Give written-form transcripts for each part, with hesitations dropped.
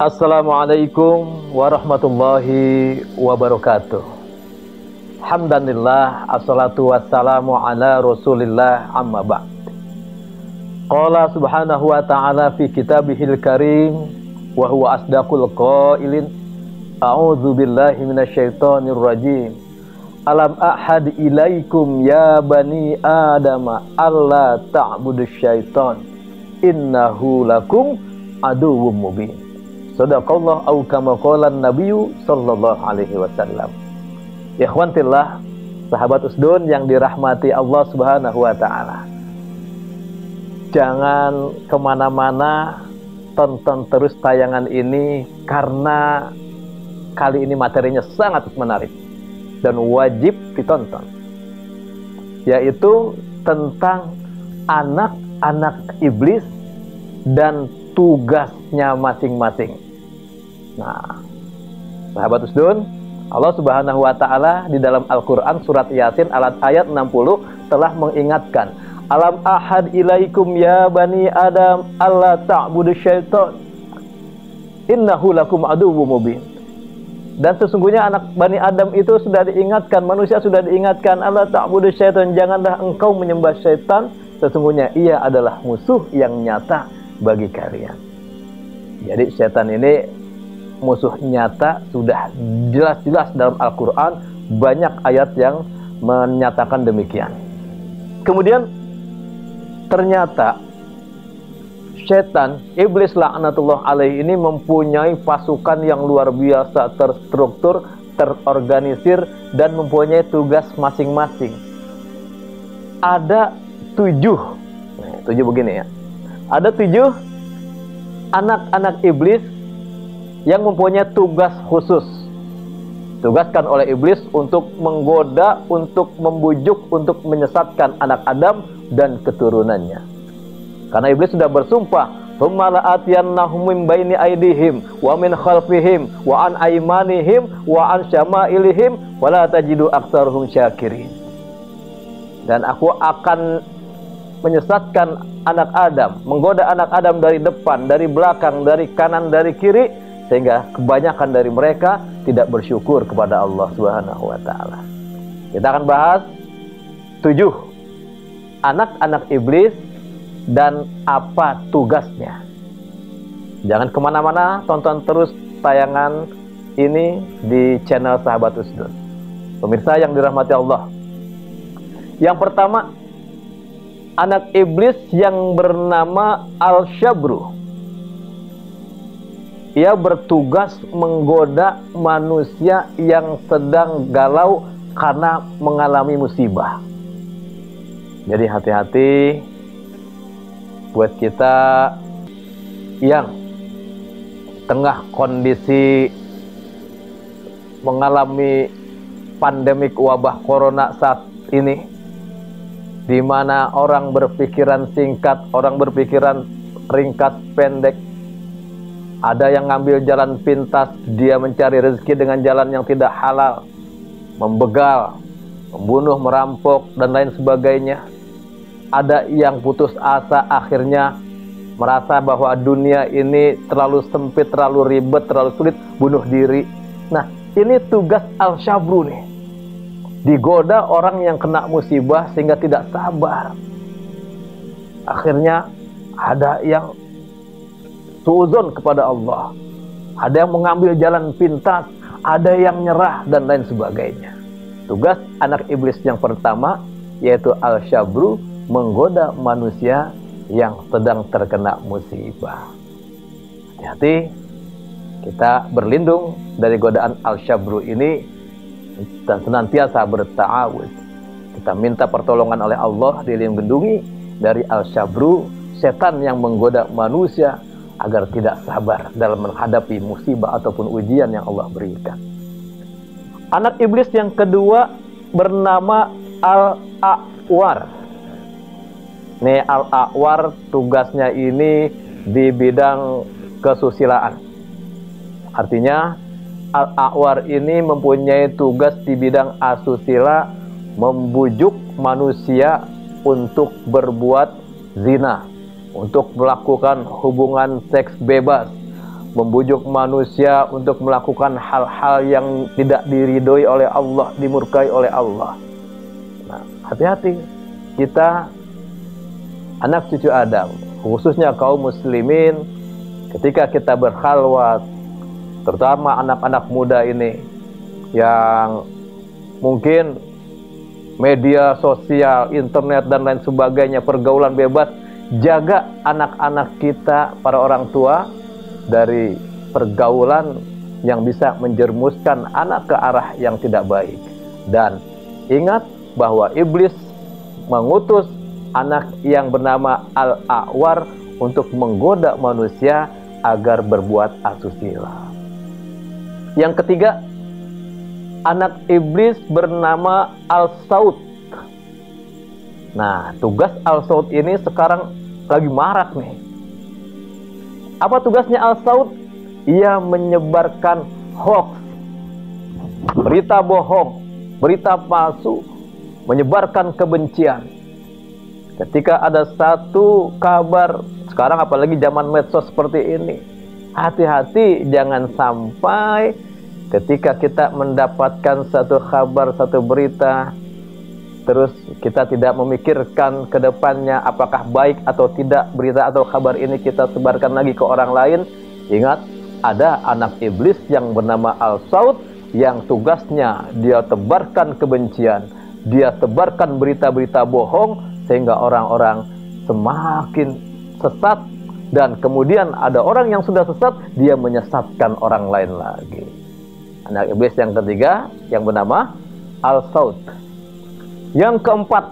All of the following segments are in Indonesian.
Assalamualaikum warahmatullahi wabarakatuh. Hamdanillah, assalatu wassalamu ala rasulillah, amma ba'd. Qala subhanahu wa ta'ala fi kitabihil karim, wa huwa asdaqul qailin, a'udzu billahi minasyaitonir rajim. Alam ahad ilaikum ya bani adama alla ta'budus syaitan innahu lakum aduwwum mubin. Sadaqallah au kama qala an-nabiyyu sallallahu alaihi wasallam. Ikhwanillah, sahabat usdun yang dirahmati Allah Subhanahu wa taala. Jangan kemana-mana, tonton terus tayangan ini karena kali ini materinya sangat menarik dan wajib ditonton. Yaitu tentang anak-anak iblis dan tugasnya masing-masing. Nah, sahabat usdun, Allah Subhanahu wa taala di dalam Al-Qur'an surat Yasin ayat 60 telah mengingatkan, alam ahad ilaikum ya bani adam alla ta'budu syaitan innahu lakum aduwwum mubin. Dan sesungguhnya anak bani Adam itu sudah diingatkan, manusia sudah diingatkan, alla ta'budu syaitan, janganlah engkau menyembah syaitan, sesungguhnya ia adalah musuh yang nyata bagi kalian. Jadi setan ini musuh nyata, sudah jelas-jelas dalam Al-Quran, banyak ayat yang menyatakan demikian. Kemudian ternyata setan, iblis laknatullah alaih ini mempunyai pasukan yang luar biasa, terstruktur, terorganisir, dan mempunyai tugas masing-masing. Ada 7 begini ya. Ada 7 anak-anak iblis yang mempunyai tugas khusus. Tugaskan oleh iblis untuk menggoda, untuk membujuk, untuk menyesatkan anak Adam dan keturunannya. Karena iblis sudah bersumpah, "Tsumma la'atiyannahum min baini aydihim wa min khalfihim wa an aymanihim wa an syama'ilihim wa la tajidu aktsarahum syakirin." Dan aku akan menyesatkan anak Adam, menggoda anak Adam dari depan, dari belakang, dari kanan, dari kiri, sehingga kebanyakan dari mereka tidak bersyukur kepada Allah Subhanahu wa taala. Kita akan bahas 7 anak-anak iblis dan apa tugasnya. Jangan kemana-mana, tonton terus tayangan ini di channel Sahabat Usdun. Pemirsa yang dirahmati Allah. Yang pertama, anak iblis yang bernama Al-Syabru. Ia bertugas menggoda manusia yang sedang galau karena mengalami musibah. Jadi hati-hati buat kita yang tengah kondisi mengalami pandemik wabah corona saat ini, di mana orang berpikiran singkat, orang berpikiran ringkas pendek. Ada yang ngambil jalan pintas, dia mencari rezeki dengan jalan yang tidak halal, membegal, membunuh, merampok, dan lain sebagainya. Ada yang putus asa, akhirnya merasa bahwa dunia ini terlalu sempit, terlalu ribet, terlalu sulit, bunuh diri. Nah, ini tugas Al-Syabru nih. Digoda orang yang kena musibah sehingga tidak sabar. Akhirnya ada yang suuzon kepada Allah, ada yang mengambil jalan pintas, ada yang nyerah, dan lain sebagainya. Tugas anak iblis yang pertama yaitu Al-Syabru, menggoda manusia yang sedang terkena musibah. Hati-hati, kita berlindung dari godaan Al-Syabru ini dan senantiasa berta'awudz. Kita minta pertolongan oleh Allah, dilindungi dari Al-Syabru, setan yang menggoda manusia agar tidak sabar dalam menghadapi musibah ataupun ujian yang Allah berikan. Anak iblis yang kedua bernama Al-A'war. Nih, Al-A'war tugasnya ini di bidang kesusilaan. Artinya Al-A'war ini mempunyai tugas di bidang asusila, membujuk manusia untuk berbuat zina, untuk melakukan hubungan seks bebas, membujuk manusia untuk melakukan hal-hal yang tidak diridhoi oleh Allah, dimurkai oleh Allah. Nah, hati-hati kita anak cucu Adam, khususnya kaum muslimin, ketika kita berkhalwat, terutama anak-anak muda ini yang mungkin media sosial, internet dan lain sebagainya, pergaulan bebas, jaga anak-anak kita, para orang tua, dari pergaulan yang bisa menjerumuskan anak ke arah yang tidak baik. Dan ingat bahwa iblis mengutus anak yang bernama Al-A'war untuk menggoda manusia agar berbuat asusila. Yang ketiga, anak iblis bernama Al-Saud. Nah, tugas Al-Saud ini sekarang lagi marak nih. Apa tugasnya Al-Saud? Ia menyebarkan hoax, berita bohong, berita palsu, menyebarkan kebencian. Ketika ada satu kabar, sekarang apalagi zaman medsos seperti ini, hati-hati jangan sampai ketika kita mendapatkan satu kabar, satu berita, terus kita tidak memikirkan ke depannya apakah baik atau tidak berita atau kabar ini kita sebarkan lagi ke orang lain. Ingat, ada anak iblis yang bernama Al-Saud yang tugasnya dia tebarkan kebencian, dia tebarkan berita-berita bohong sehingga orang-orang semakin sesat, dan kemudian ada orang yang sudah sesat, dia menyesatkan orang lain lagi. Anak iblis yang ketiga yang bernama Al-Saud. Yang keempat,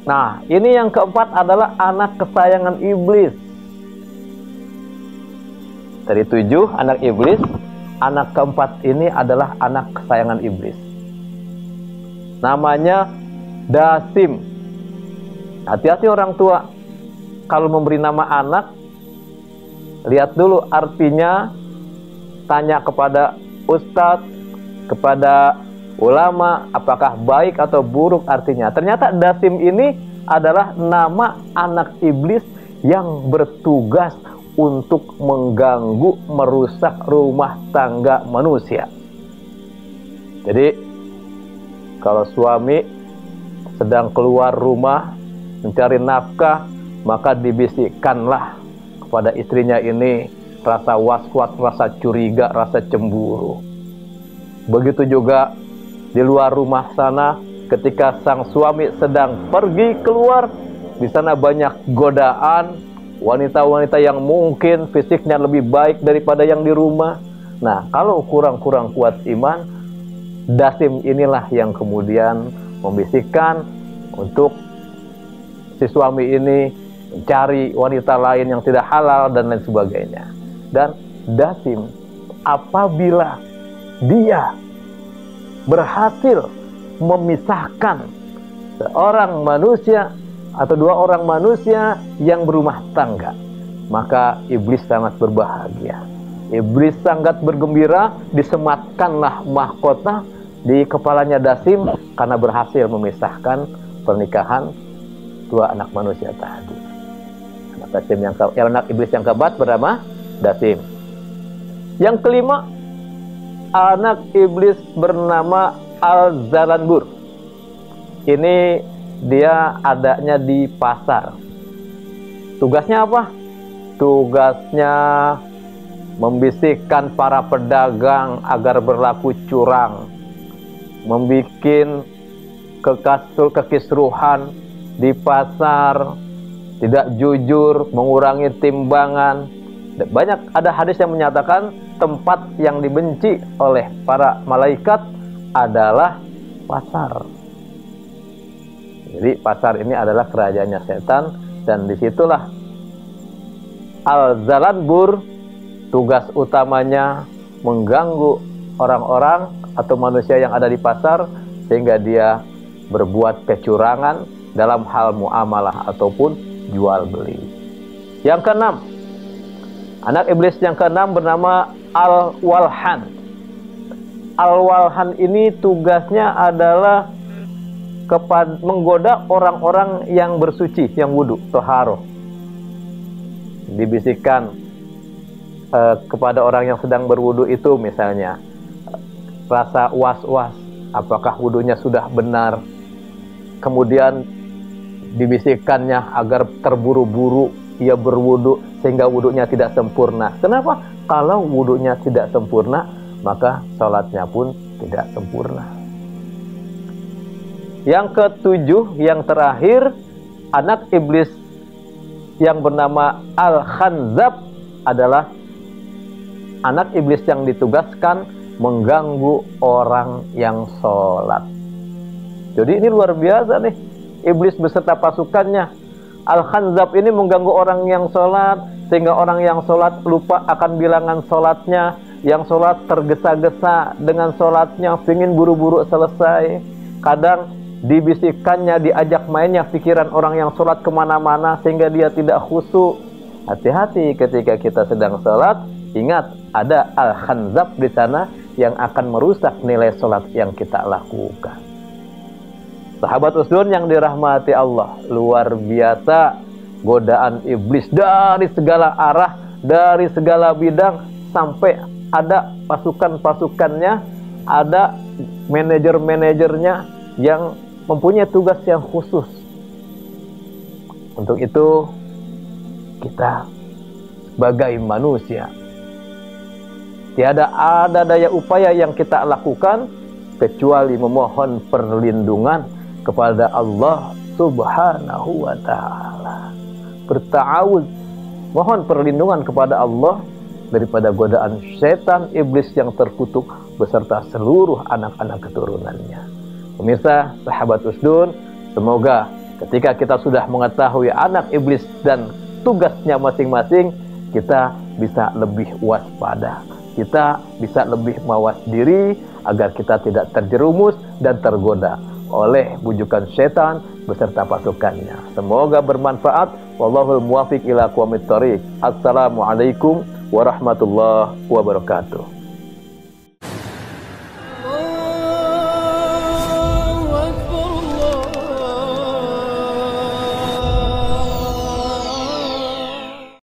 nah ini yang keempat adalah anak kesayangan iblis. Dari 7 anak iblis, anak keempat ini adalah anak kesayangan iblis. Namanya Dasim. Hati-hati orang tua, kalau memberi nama anak, lihat dulu artinya, tanya kepada ustadz, kepada ulama, apakah baik atau buruk artinya. Ternyata Dasim ini adalah nama anak iblis yang bertugas untuk mengganggu, merusak rumah tangga manusia. Jadi kalau suami sedang keluar rumah mencari nafkah, maka dibisikkanlah kepada istrinya ini rasa was-was, rasa curiga, rasa cemburu. Begitu juga di luar rumah sana, ketika sang suami sedang pergi keluar, di sana banyak godaan wanita-wanita yang mungkin fisiknya lebih baik daripada yang di rumah. Nah, kalau kurang-kurang kuat iman, Dasim inilah yang kemudian membisikkan untuk si suami ini mencari wanita lain yang tidak halal dan lain sebagainya. Dan Dasim, apabila dia berhasil memisahkan seorang manusia atau 2 orang manusia yang berumah tangga, maka iblis sangat berbahagia. Iblis sangat bergembira, disematkanlah mahkota di kepalanya Dasim karena berhasil memisahkan pernikahan 2 anak manusia tadi. Anak iblis yang keempat bernama Dasim. Yang kelima, anak iblis bernama Al-Zalanbur. Ini dia adanya di pasar. Tugasnya apa? Tugasnya membisikkan para pedagang agar berlaku curang, membuat kekisruhan di pasar, tidak jujur, mengurangi timbangan. Banyak ada hadis yang menyatakan tempat yang dibenci oleh para malaikat adalah pasar. Jadi pasar ini adalah kerajaannya setan, dan disitulah Al-Zalanbur tugas utamanya mengganggu orang-orang atau manusia yang ada di pasar sehingga dia berbuat kecurangan dalam hal muamalah ataupun jual beli. Yang keenam, anak iblis yang keenam bernama Al-Walhan. Al-Walhan ini tugasnya adalah menggoda orang-orang yang bersuci, yang wudu, toharoh. Dibisikkan, kepada orang yang sedang berwudu itu misalnya rasa was-was, apakah wudunya sudah benar, kemudian dibisikkannya agar terburu-buru ia berwudu sehingga wudunya tidak sempurna. Kenapa? Kalau wudunya tidak sempurna, maka sholatnya pun tidak sempurna. Yang ketujuh, yang terakhir, anak iblis yang bernama Al-Khanzab adalah anak iblis yang ditugaskan mengganggu orang yang sholat. Jadi ini luar biasa nih, iblis beserta pasukannya. Al-Khanzab ini mengganggu orang yang sholat, sehingga orang yang sholat lupa akan bilangan sholatnya. Yang sholat tergesa-gesa dengan sholatnya, ingin buru-buru selesai. Kadang dibisikkannya, diajak mainnya pikiran orang yang sholat kemana-mana sehingga dia tidak khusyuk. Hati-hati ketika kita sedang sholat, ingat ada Al-Khanzab di sana yang akan merusak nilai sholat yang kita lakukan. Sahabat usdun yang dirahmati Allah, luar biasa godaan iblis dari segala arah, dari segala bidang, sampai ada pasukan-pasukannya, ada manajer-manajernya yang mempunyai tugas yang khusus. Untuk itu kita sebagai manusia tiada ada daya upaya yang kita lakukan kecuali memohon perlindungan kepada Allah Subhanahu wa ta'ala. Berta'awudz, mohon perlindungan kepada Allah daripada godaan setan iblis yang terkutuk beserta seluruh anak-anak keturunannya. Pemirsa, sahabat usdun, semoga ketika kita sudah mengetahui anak iblis dan tugasnya masing-masing, kita bisa lebih waspada, kita bisa lebih mawas diri agar kita tidak terjerumus dan tergoda oleh bujukan setan beserta pasukannya. Semoga bermanfaat. Wallahul muwaffiq ila aqwamit thoriq. Assalamualaikum warahmatullahi wabarakatuh.